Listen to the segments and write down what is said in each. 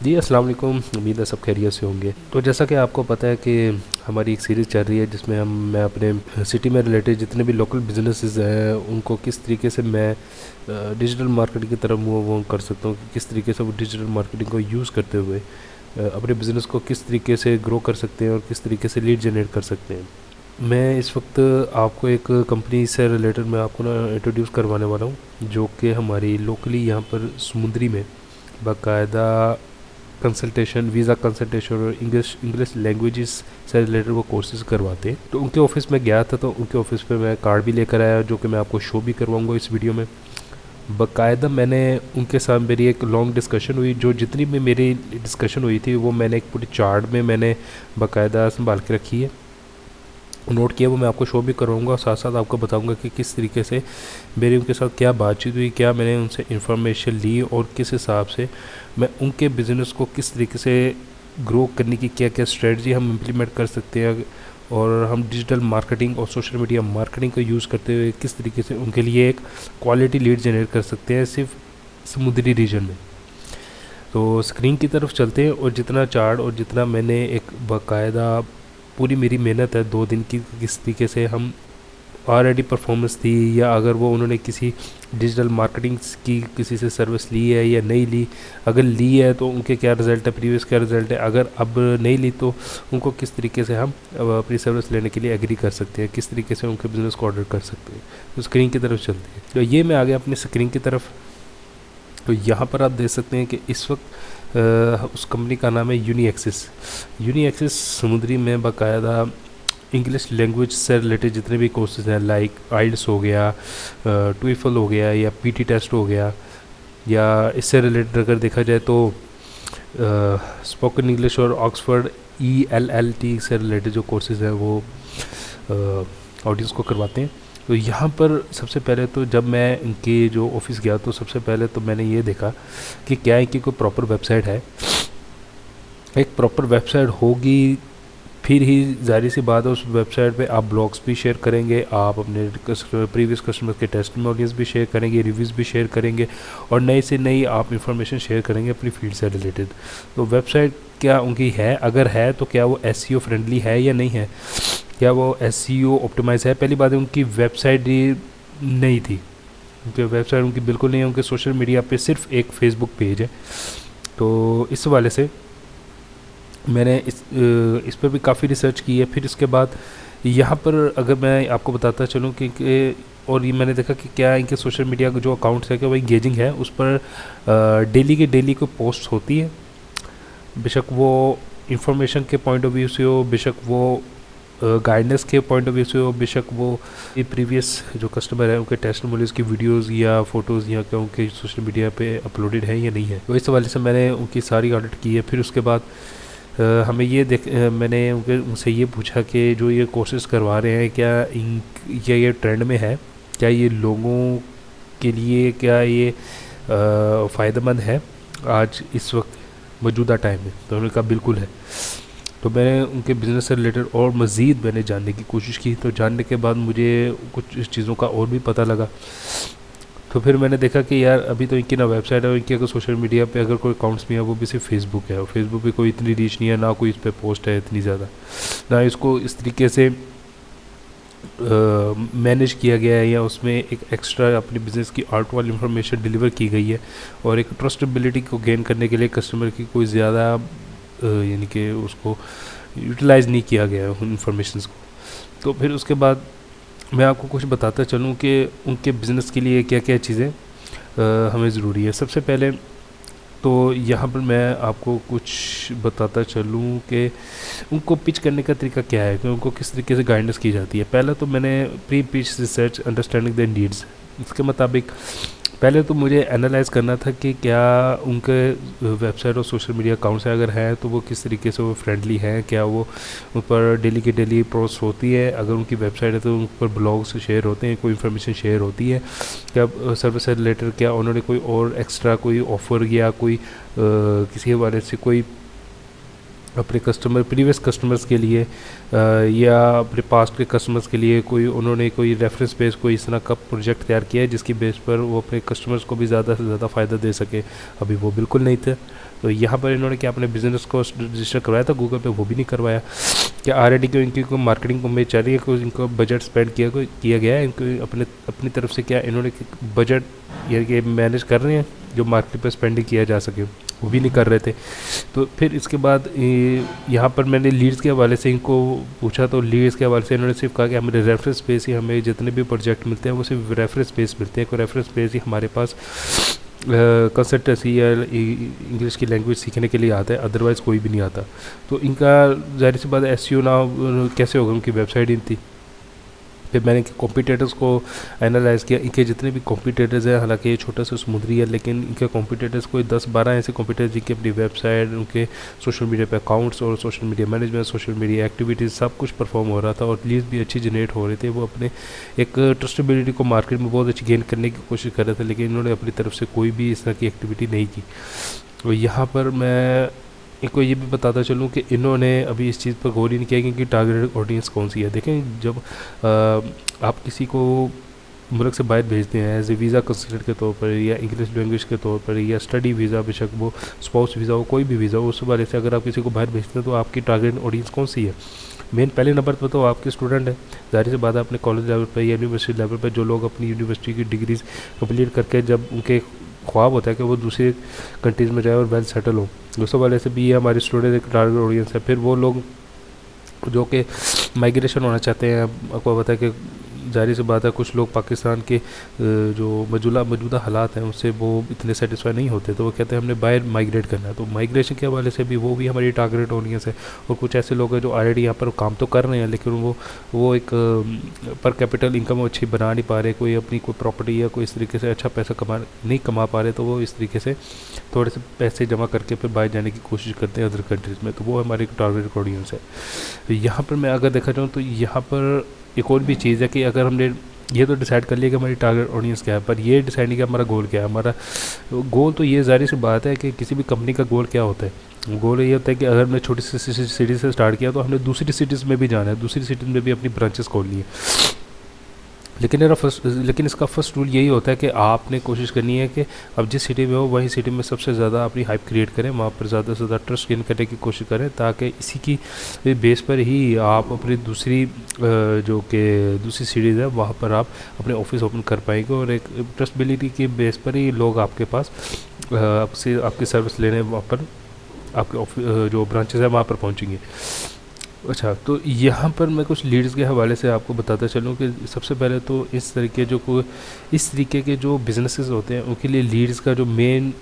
जी, अस्सलाम वालेकुम। उम्मीद है सब खैरियत से होंगे। तो जैसा कि आपको पता है कि हमारी एक सीरीज़ चल रही है जिसमें मैं अपने सिटी में रिलेटेड जितने भी लोकल बिजनेसेस हैं उनको किस तरीके से मैं डिजिटल मार्केटिंग की तरफ मूव कर सकता हूँ, किस तरीके से वो डिजिटल मार्केटिंग को यूज़ करते हुए अपने बिज़नेस को किस तरीके से ग्रो कर सकते हैं और किस तरीके से लीड जनरेट कर सकते हैं। मैं इस वक्त आपको एक कंपनी से रिलेटेड मैं आपको ना इंट्रोड्यूस करवाने वाला हूँ जो कि हमारी लोकली यहाँ पर समुंदरी में बाकायदा कंसल्टेशन, वीज़ा कंसल्टेशन और इंग्लिश इंग्लिश लैंग्वेजेस से रिलेटेड वो कोर्सेज करवाते हैं। तो उनके ऑफिस में गया था, तो उनके ऑफिस पे मैं कार्ड भी लेकर आया जो कि मैं आपको शो भी करवाऊंगा इस वीडियो में। बाकायदा मैंने उनके साथ मेरी एक लॉन्ग डिस्कशन हुई, जो जितनी भी मेरी डिस्कशन हुई थी वो मैंने एक पूरी चार्ट में मैंने बाकायदा संभाल के रखी है, नोट किया। वो मैं आपको शो भी कराऊंगा और साथ साथ आपको बताऊंगा कि किस तरीके से मेरी उनके साथ क्या बातचीत हुई, क्या मैंने उनसे इन्फॉर्मेशन ली और किस हिसाब से मैं उनके बिज़नेस को किस तरीके से ग्रो करने की क्या क्या स्ट्रेटजी हम इम्प्लीमेंट कर सकते हैं और हम डिजिटल मार्केटिंग और सोशल मीडिया मार्केटिंग को यूज़ करते हुए किस तरीके से उनके लिए एक क्वालिटी लीड जनरेट कर सकते हैं सिर्फ समुद्री रीजन में। तो स्क्रीन की तरफ चलते हैं और जितना चार्ट और जितना मैंने एक बाकायदा पूरी मेरी मेहनत है 2 दिन की, किस तरीके से हम ऑलरेडी परफॉर्मेंस थी या अगर वो उन्होंने किसी डिजिटल मार्केटिंग की किसी से सर्विस ली है या नहीं ली, अगर ली है तो उनके क्या रिज़ल्ट है, प्रीवियस क्या रिज़ल्ट है, अगर अब नहीं ली तो उनको किस तरीके से हम अपनी सर्विस लेने के लिए एग्री कर सकते हैं, किस तरीके से उनके बिज़नेस को ऑर्डर कर सकते हैं। तो स्क्रीन की तरफ चलते हैं। तो ये मैं आ गया अपनी स्क्रीन की तरफ। तो यहाँ पर आप देख सकते हैं कि इस वक्त उस कंपनी का नाम है यूनी एक्सिस। यूनी एक्सिस समुद्री में बाकायदा इंग्लिश लैंग्वेज से रिलेटेड जितने भी कोर्सेज हैं, लाइक आइल्स हो गया, ट्विफल हो गया या पीटी टेस्ट हो गया, या इससे रिलेटेड अगर देखा जाए तो स्पोकन इंग्लिश और ऑक्सफोर्ड ELLT से रिलेटेड जो कोर्सेज हैं वो ऑडियंस को करवाते हैं। तो यहाँ पर सबसे पहले तो जब मैं इनके जो ऑफिस गया तो सबसे पहले तो मैंने ये देखा कि क्या इनकी कोई प्रॉपर वेबसाइट है। एक प्रॉपर वेबसाइट होगी फिर ही जाहिर सी बात है उस वेबसाइट पे आप ब्लॉग्स भी शेयर करेंगे, आप अपने प्रीवियस कस्टमर के टेस्टिमोनियल्स भी शेयर करेंगे, रिव्यूज़ भी शेयर करेंगे और नई से नई आप इंफॉर्मेशन शेयर करेंगे अपनी फील्ड से रिलेटेड। तो वेबसाइट क्या उनकी है, अगर है तो क्या वो SEO फ्रेंडली है या नहीं है, क्या वो SEO ऑप्टिमाइज है। पहली बात है उनकी वेबसाइट नहीं थी, उनकी वेबसाइट उनकी बिल्कुल नहीं है। उनके सोशल मीडिया पे सिर्फ एक फेसबुक पेज है। तो इस वाले से मैंने इस पर भी काफ़ी रिसर्च की है। फिर इसके बाद यहाँ पर अगर मैं आपको बताता चलूँ कि और ये मैंने देखा कि क्या इनके सोशल मीडिया का जो अकाउंट्स है क्या वो इंगेजिंग है, उस पर डेली के डेली को पोस्ट होती है, बेशक वो इंफॉर्मेशन के पॉइंट ऑफ व्यू से हो, बेशक वो गाइडेंस के पॉइंट ऑफ व्यू से हो, बेशक वो प्रीवियस जो कस्टमर है उनके टेस्टिमोनियल्स की वीडियोस या फोटोज़ या क्या उनके सोशल मीडिया पे अपलोडेड है या नहीं है। तो इस हवाले से मैंने उनकी सारी ऑडिट की है। फिर उसके बाद हमें ये मैंने उनसे ये पूछा कि जो ये कोर्सेज करवा रहे हैं क्या ये ट्रेंड में है, क्या ये लोगों के लिए क्या ये फ़ायदेमंद है आज इस वक्त मौजूदा टाइम में। तो उन्होंने कहा बिल्कुल है। तो मैंने उनके बिज़नेस से रिलेटेड और मज़ीद मैंने जानने की कोशिश की। तो जानने के बाद मुझे कुछ चीज़ों का और भी पता लगा। तो फिर मैंने देखा कि यार अभी तो इनकी ना वेबसाइट है और इनकी अगर सोशल मीडिया पे अगर कोई अकाउंट्स भी है वो भी सिर्फ फेसबुक है और फेसबुक पे कोई इतनी रीच नहीं है, ना कोई इस पर पोस्ट है इतनी ज़्यादा, ना इसको इस तरीके से मैनेज किया गया है या उसमें एक एक्स्ट्रा अपने बिज़नेस की आर्ट वाली इंफॉर्मेशन डिलीवर की गई है और एक ट्रस्टेबिलिटी को गेन करने के लिए कस्टमर की कोई ज़्यादा यानी कि उसको यूटिलाइज़ नहीं किया गया है उन इंफॉर्मेशंस को। तो फिर उसके बाद मैं आपको कुछ बताता चलूँ कि उनके बिज़नेस के लिए क्या क्या चीज़ें हमें ज़रूरी है। सबसे पहले तो यहाँ पर मैं आपको कुछ बताता चलूँ कि उनको पिच करने का तरीका क्या है, कि उनको किस तरीके से गाइडेंस की जाती है। पहले तो मैंने pre pitch research understanding the needs, इसके मुताबिक पहले तो मुझे एनालाइज़ करना था कि क्या उनके वेबसाइट और सोशल मीडिया अकाउंट्स अगर हैं तो वो किस तरीके से वो फ्रेंडली हैं, क्या वो उन पर डेली की डेली पोस्ट होती है, अगर उनकी वेबसाइट है तो उन पर ब्लॉग्स शेयर होते हैं, कोई इन्फॉर्मेशन शेयर होती है, क्या सर्विस से रिलेटेड क्या उन्होंने कोई और एक्स्ट्रा कोई ऑफ़र या कोई किसी हवाले से कोई अपने कस्टमर प्रीवियस कस्टमर्स के लिए या अपने पास्ट के कस्टमर्स के लिए कोई उन्होंने कोई रेफरेंस बेस कोई इस तरह का प्रोजेक्ट तैयार किया है जिसकी बेस पर वो अपने कस्टमर्स को भी ज़्यादा से ज़्यादा फ़ायदा दे सके। अभी वो बिल्कुल नहीं थे। तो यहाँ पर इन्होंने क्या अपने बिजनेस को रजिस्टर करवाया था गूगल पे, वो भी नहीं करवाया। क्या ऑलरेडी को इनकी को मार्केटिंग में चल रही है, कोई इनको बजट स्पेंड किया गया है, इनको अपनी तरफ से क्या इन्होंने बजट ये मैनेज कर रहे हैं जो मार्केट पर स्पेंडिंग किया जा सके, वो भी नहीं कर रहे थे। तो फिर इसके बाद यहाँ पर मैंने लीड्स के हवाले से इनको पूछा, तो लीड्स के हवाले से इन्होंने सिर्फ कहा कि हमारे रेफरेंस बेस ही, हमें जितने भी प्रोजेक्ट मिलते हैं वो सिर्फ रेफरेंस बेस मिलते हैं, कोई रेफरेंस बेस ही हमारे पास कंसल्टेंसी या इंग्लिश की लैंग्वेज सीखने के लिए आता है, अदरवाइज़ कोई भी नहीं आता। तो इनका ज़ाहिर सी बात एसईओ ना कैसे होगा, उनकी वेबसाइट ही थी। फिर मैंने कॉम्पिटिटर्स को एनालाइज़ किया, इनके जितने भी कॉम्पिटिटर्स हैं, हालांकि ये छोटा सा समुद्री है लेकिन इनके कॉम्पिटिटर्स कोई 10-12 ऐसे कॉम्पिटिटर्स जिनकी अपनी वेबसाइट, उनके सोशल मीडिया पे अकाउंट्स और social media management, social media activities सब कुछ परफॉर्म हो रहा था और लीड्स भी अच्छी जनरेट हो रहे थे। वो अपने एक ट्रस्टेबिलिटी को मार्केट में बहुत अच्छी गेन करने की कोशिश कर रहे थे, लेकिन इन्होंने अपनी तरफ से कोई भी इस तरह की एक्टिविटी नहीं की। तो यहाँ पर मैं इनको ये भी बताता चलूँ कि इन्होंने अभी इस चीज़ पर गौर ही नहीं किया कि इनकी टारगेटेड ऑडियंस कौन सी है। देखें, जब आप किसी को मुल्क से बाहर भेजते हैं एज ए वीज़ा कंसल्टेंट के तौर पर या इंग्लिश लैंग्वेज के तौर पर या स्टडी वीज़ा, बेशक वो स्पाउस वीज़ा हो, कोई भी वीज़ा हो, उस वाले से अगर आप किसी को बाहर भेजते हैं तो आपकी टारगेटेड ऑडियंस कौन सी है। मेन पहले नंबर पर तो आपके स्टूडेंट है, ज़ाहिर सी बात है। अपने कॉलेज लेवल पर या यूनिवर्सिटी लेवल पर जो लोग अपनी यूनिवर्सिटी की डिग्रीज कंप्लीट करके जब उनके ख्वाब होता है कि वो दूसरे कंट्रीज़ में जाए और वेल सेटल हो, उस वाले से भी ये हमारे स्टूडेंट एक टारगेट ऑडियंस है। फिर वो लोग जो कि माइग्रेशन होना चाहते हैं, आपको पता है कि ज़ाहिर सी बात है कुछ लोग पाकिस्तान के जो मौजूदा हालात हैं उससे वो इतने सेटिस्फाई नहीं होते, तो वो कहते हैं हमने बाहर माइग्रेट करना है। तो माइग्रेशन के हवाले से भी वो भी हमारी टारगेट ऑडियंस है। और कुछ ऐसे लोग हैं जो ऑलरेडी यहाँ पर काम तो कर रहे हैं लेकिन वो एक पर कैपिटल इनकम अच्छी बना नहीं पा रहे, कोई अपनी कोई प्रॉपर्टी या कोई इस तरीके से अच्छा पैसा नहीं कमा पा रहे, तो वो इस तरीके से थोड़े से पैसे जमा करके फिर बाहर जाने की कोशिश करते हैं अदर कंट्रीज़ में। तो वो हमारी टारगेट ऑडियंस है। यहाँ पर मैं अगर देखा जाऊँ तो यहाँ पर एक और भी चीज़ है कि अगर हमने ये तो डिसाइड कर लिया कि हमारी टारगेट ऑडियंस क्या है, पर ये डिसाइड नहीं किया हमारा गोल क्या है। हमारा गोल तो ये ज़ाहिर सी बात है कि किसी भी कंपनी का गोल क्या होता है, गोल ये होता है कि अगर हमने छोटी सी सिटी से स्टार्ट किया तो हमने दूसरी सिटीज़ में भी जाना है, दूसरी सिटीज़ में भी अपनी ब्रांचेस खोलनी है। लेकिन इसका फर्स्ट रूल यही होता है कि आपने कोशिश करनी है कि अब जिस सिटी में हो वही सिटी में सबसे ज़्यादा अपनी हाइप क्रिएट करें, वहाँ पर ज़्यादा से ज़्यादा ट्रस्ट गेन करने की कोशिश करें, ताकि इसी की बेस पर ही आप अपनी दूसरी सिटीज़ है वहाँ पर आप अपने ऑफिस ओपन कर पाएंगे और एक ट्रस्टबिलिटी की बेस पर ही लोग आपके पास आपकी सर्विस लेने वहाँ पर आपके जो ब्रांचेस है वहाँ पर पहुँचेंगे। अच्छा, तो यहाँ पर मैं कुछ लीड्स के हवाले से आपको बताता चलूँ कि सबसे पहले तो इस तरीके के जो बिज़नेसेस होते हैं उनके लिए लीड्स का जो मेन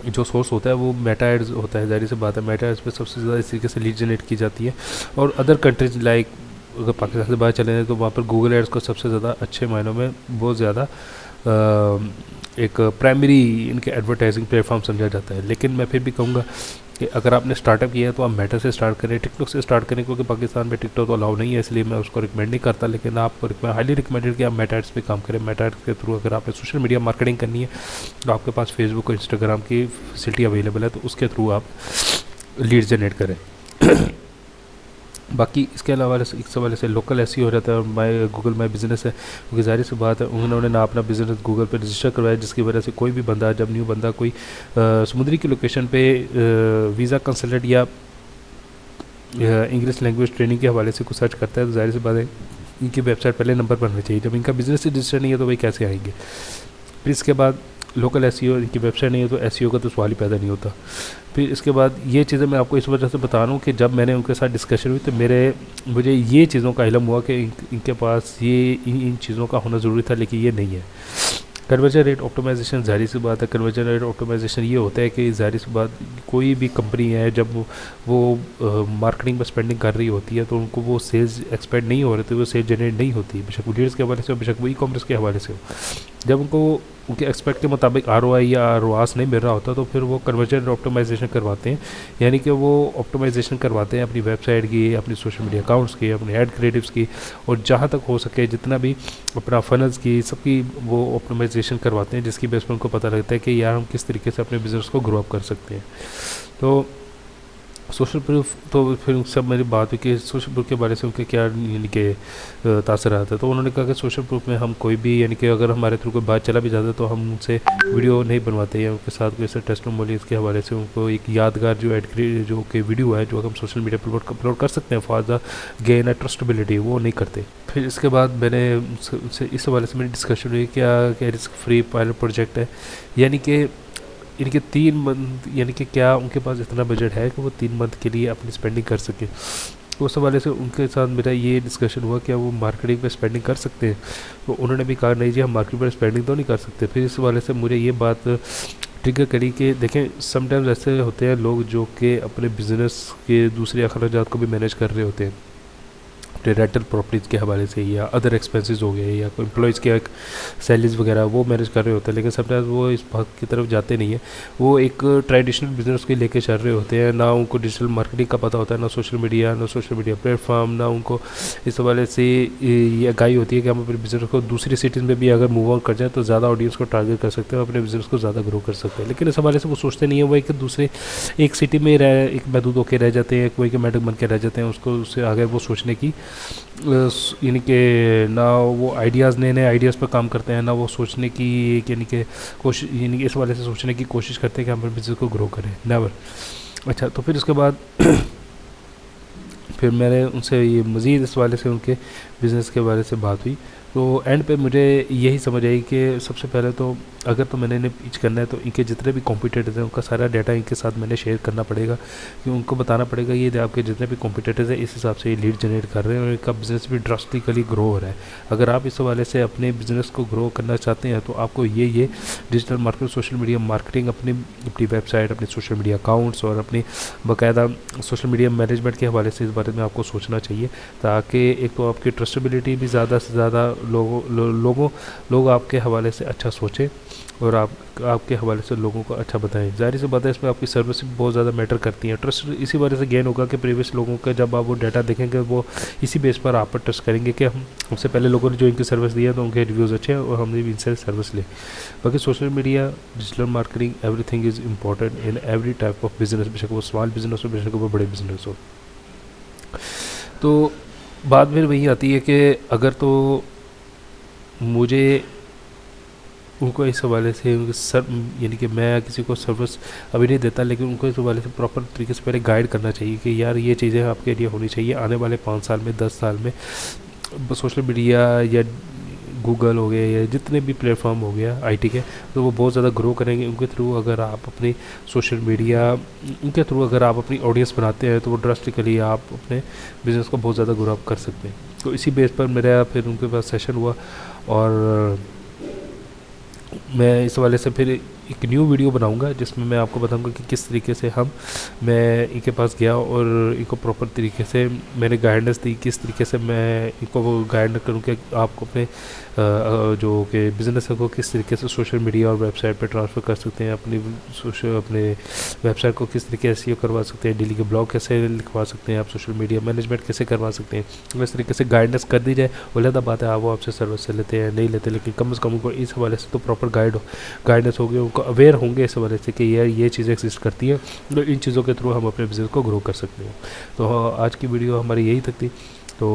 जो सोर्स होता है वो मेटा एड्स होता है। ज़ाहिर सी बात है मेटा एड्स पे सबसे ज़्यादा इस तरीके से लीड जनरेट की जाती है। और अदर कंट्रीज लाइक अगर पाकिस्तान से बाहर चले जाए तो वहाँ पर गूगल एड्स को सबसे ज़्यादा अच्छे मायनों में बहुत ज़्यादा एक प्राइमरी इनके एडवर्टाइजिंग प्लेटफॉर्म समझा जाता है। लेकिन मैं फिर भी कहूँगा कि अगर आपने स्टार्टअप किया है तो आप मेटा से स्टार्ट करें, टिकटॉक से स्टार्ट करें, क्योंकि पाकिस्तान में टिकटॉक तो अलाउ नहीं है, इसलिए मैं उसको रिकमेंड नहीं करता। लेकिन आपको हाईली रिकमेंडेड कि आप मेटा एड्स पे काम करें। मेटा एड्स के थ्रू अगर आपने सोशल मीडिया मार्केटिंग करनी है तो आपके पास फेसबुक और इंस्टाग्राम की फैसिलिटी अवेलेबल है, तो उसके थ्रू आप लीड जनरेट करें। बाकी इसके अलावा इस हवाले से लोकल ऐसी हो जाता है गूगल माई बिज़नेस है, क्योंकि ज़ाहिर सी बात है उन्होंने ना अपना बिज़नेस गूगल पे रजिस्टर करवाया, जिसकी वजह से कोई भी बंदा जब न्यू बंदा कोई समुद्री की लोकेशन पे वीज़ा कंसल्टेंट या इंग्लिश लैंग्वेज ट्रेनिंग के हवाले से कुछ सर्च करता है तो ज़ाहिर सी बात है इनकी वेबसाइट पहले नंबर पर होनी चाहिए। जब इनका बिज़नेस रजिस्टर नहीं है तो भाई कैसे आएंगे। फिर इसके बाद लोकल एसईओ, इनकी वेबसाइट नहीं है तो एसईओ का तो सवाल ही पैदा नहीं होता। फिर इसके बाद ये चीज़ें मैं आपको इस वजह से बता रहा हूँ कि जब मैंने उनके साथ डिस्कशन हुई तो मुझे ये चीज़ों का इल्म हुआ कि इनके पास इन चीज़ों का होना ज़रूरी था, लेकिन ये नहीं है। कन्वर्जन रेट ऑप्टिमाइजेशन, ज़ाहिर सी बात है कन्वर्जन रेट ऑप्टिमाइजेशन ये होता है कि ज़ाहिर सी बात कोई भी कंपनी है जब वो मार्केटिंग पर स्पेंडिंग कर रही होती है तो उनको वो सेल्स एक्सपेक्ट नहीं हो रहे थे, वो सेल्स जनरेट नहीं होती, बेशक वो लीड्स के हवाले से हो, बेशक वो ई कॉमर्स के हवाले से हो। जब उनको उनके एक्सपेक्ट के मुताबिक ROI या ROAS नहीं मिल रहा होता तो फिर वो कन्वर्जन ऑप्टिमाइजेशन करवाते हैं, यानी कि वो ऑप्टिमाइजेशन करवाते हैं अपनी वेबसाइट की, अपनी सोशल मीडिया अकाउंट्स की, अपने ऐड क्रिएटिव्स की, और जहाँ तक हो सके जितना भी अपना फनल्स की सबकी वो ऑप्टिमाइजेशन करवाते हैं, जिसकी बेस पर उनको पता लगता है कि यार हम किस तरीके से अपने बिज़नेस को ग्रो अप कर सकते हैं। तो सोशल प्रूफ तो फिर सब मेरी बात हुई कि सोशल प्रूफ के बारे से उनके क्या यानी कि तासरात है। तो उन्होंने कहा कि सोशल प्रूफ में हम कोई भी यानी कि अगर हमारे थ्रू कोई बात चला भी जाता है तो हम उनसे वीडियो नहीं बनवाते या उनके साथ कोई ऐसे टेस्टिमोनियल्स के हवाले से उनको एक यादगार जो जो कि वीडियो है जो हम सोशल मीडिया पर अपलोड कर सकते हैं फॉर द गेन ट्रस्टेबिलिटी, वो नहीं करते। फिर इसके बाद मैंने उनसे इस हवाले से मेरी डिस्कशन हुई क्या रिस्क फ्री पायलट प्रोजेक्ट है, यानी कि इनके 3 मंथ यानी कि क्या उनके पास इतना बजट है कि वो 3 मंथ के लिए अपनी स्पेंडिंग कर सके। तो उस हवाले से उनके साथ मेरा ये डिस्कशन हुआ क्या वो मार्केटिंग पे स्पेंडिंग कर सकते हैं। तो उन्होंने भी कहा नहीं जी हम मार्केटिंग पर स्पेंडिंग तो नहीं कर सकते। फिर इस हवाले से मुझे ये बात ट्रिगर करी कि देखें समटाइम्स ऐसे होते हैं लोग जो कि अपने बिज़नेस के दूसरे अखराजात को भी मैनेज कर रहे होते हैं, अपने रेंटल प्रॉपर्टीज़ के हवाले से या अदर एक्सपेंसेस हो गए या कोई एम्प्लॉयज़ के सैलरीज वगैरह वो मैनेज कर रहे होते हैं, लेकिन समटाइम्स वो इस भाग की तरफ जाते नहीं है। वो एक ट्रेडिशनल बिजनेस को लेके चल रहे होते हैं, ना उनको डिजिटल मार्केटिंग का पता होता है, ना सोशल मीडिया प्लेटफॉर्म, ना उनको इस हवाले से ये आगाही होती है कि हम अपने बिज़नेस को दूसरी सिटीज़ में भी अगर मूव ऑन कर जाए तो ज़्यादा ऑडियंस को टारगेट कर सकते हैं और अपने बिज़नेस को ज़्यादा ग्रो कर सकते हैं। लेकिन इस हवाले से वो सोचते नहीं है, वो एक दूसरे एक सिटी में एक महदूद होकर रह जाते हैं, कोई के मैडम बन के रह जाते हैं। उसको उससे आगे वो सोचने की यानी कि ना वो आइडियाज़ नए आइडियाज़ पर काम करते हैं, ना वो सोचने की यानी कि कोशिश यानी कि इस वाले से सोचने की कोशिश करते हैं कि हम अपने बिज़नेस को ग्रो करें, नेवर। अच्छा, तो फिर उसके बाद फिर मैंने उनसे ये मज़ीद इस वाले से उनके बिज़नेस के बारे से बात हुई। तो एंड पे मुझे यही समझ आई कि सबसे पहले तो अगर तो मैंने इन्हें पिच करना है तो इनके जितने भी कॉम्पिटिटर्स हैं उनका सारा डाटा इनके साथ मैंने शेयर करना पड़ेगा, कि उनको बताना पड़ेगा ये आपके जितने भी कॉम्पिटिटर्स हैं इस हिसाब से ये लीड जनरेट कर रहे हैं और इनका बिज़नेस भी ड्रास्टिकली ग्रो हो रहा है। अगर आप इस हवाले से अपने बिज़नेस को ग्रो करना चाहते हैं तो आपको ये digital marketing, social media marketing, अपनी वेबसाइट, अपने सोशल मीडिया अकाउंट्स और अपनी बाकायदा सोशल मीडिया मैनेजमेंट के हवाले से इस बारे में आपको सोचना चाहिए, ताकि एक तो आपकी ट्रस्टेबिलिटी भी ज़्यादा से ज़्यादा लोग आपके हवाले से अच्छा सोचें और आपके हवाले से लोगों को अच्छा बताएं। ज़ाहिर सी बात है इसमें आपकी सर्विस भी बहुत ज़्यादा मैटर करती है। ट्रस्ट इसी वजह से गेन होगा कि प्रीवियस लोगों का जब आप वो डाटा देखेंगे वो इसी बेस पर आप पर ट्रस्ट करेंगे कि हमसे पहले लोगों ने जो इनकी सर्विस दी है तो उनके रिव्यूज़ अच्छे हैं और हमने भी इनसे सर्विस ली। बाकी social media, digital marketing, everything is important in every type of business, बेशक वो स्मॉल बिजनेस हो बेशक वो बड़े बिजनेस हो। तो बात फिर वही आती है कि अगर तो मुझे उनको इस हवाले से यानी कि मैं किसी को सर्विस अभी नहीं देता, लेकिन उनको इस हवाले से प्रॉपर तरीके से पहले गाइड करना चाहिए कि यार ये चीज़ें आपके लिए होनी चाहिए। आने वाले 5 साल में 10 साल में सोशल मीडिया या गूगल हो गया या जितने भी प्लेटफॉर्म हो गया आईटी के, तो वो बहुत ज़्यादा ग्रो करेंगे। उनके थ्रू अगर आप अपनी सोशल मीडिया उनके थ्रू अगर आप अपनी ऑडियंस बनाते हैं तो वो ड्रास्टिकली आप अपने बिज़नेस को बहुत ज़्यादा ग्रो अप कर सकते हैं। तो इसी बेस पर मेरा फिर उनके पास सेशन हुआ और मैं इस वाले से फिर एक न्यू वीडियो बनाऊंगा जिसमें मैं आपको बताऊंगा कि किस तरीके से मैं इनके पास गया और इनको प्रॉपर तरीके से मैंने गाइडेंस दी, किस तरीके से मैं इनको वो गाइड करूँ कि आपको अपने जो कि बिज़नेस को किस तरीके से सोशल मीडिया और वेबसाइट पे ट्रांसफ़र कर सकते हैं, अपने वेबसाइट को किस तरीके से करवा सकते हैं, डेली के ब्लॉग कैसे लिखवा सकते हैं, आप सोशल मीडिया मैनेजमेंट कैसे करवा सकते हैं। तो इस तरीके से गाइडेंस कर दी जाए, अलग बात है आप वो आपसे सर्विस से लेते हैं नहीं लेते, लेकिन कम से कम उनको इस हवाले से तो प्रॉपर गाइडेंस होगी, उनको अवेयर होंगे इस हवाले से कि यार ये चीज़ें एग्जिस्ट करती हैं, तो इन चीज़ों के थ्रू हम अपने बिज़नेस को ग्रो कर सकते हैं। तो आज की वीडियो हमारी यही तक थी। तो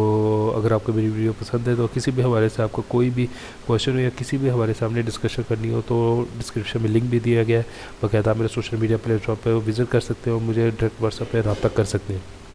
अगर आपको मेरी वीडियो पसंद है तो किसी भी हवाले से आपको कोई भी क्वेश्चन हो या किसी भी हवाले से हमने डिस्कशन करनी हो तो डिस्क्रिप्शन में लिंक भी दिया गया है, बाकायदा मेरे सोशल मीडिया प्लेटफॉर्म पर विजिट कर सकते हो, मुझे डायरेक्ट व्हाट्सएप पर रब्ता कर सकते हैं।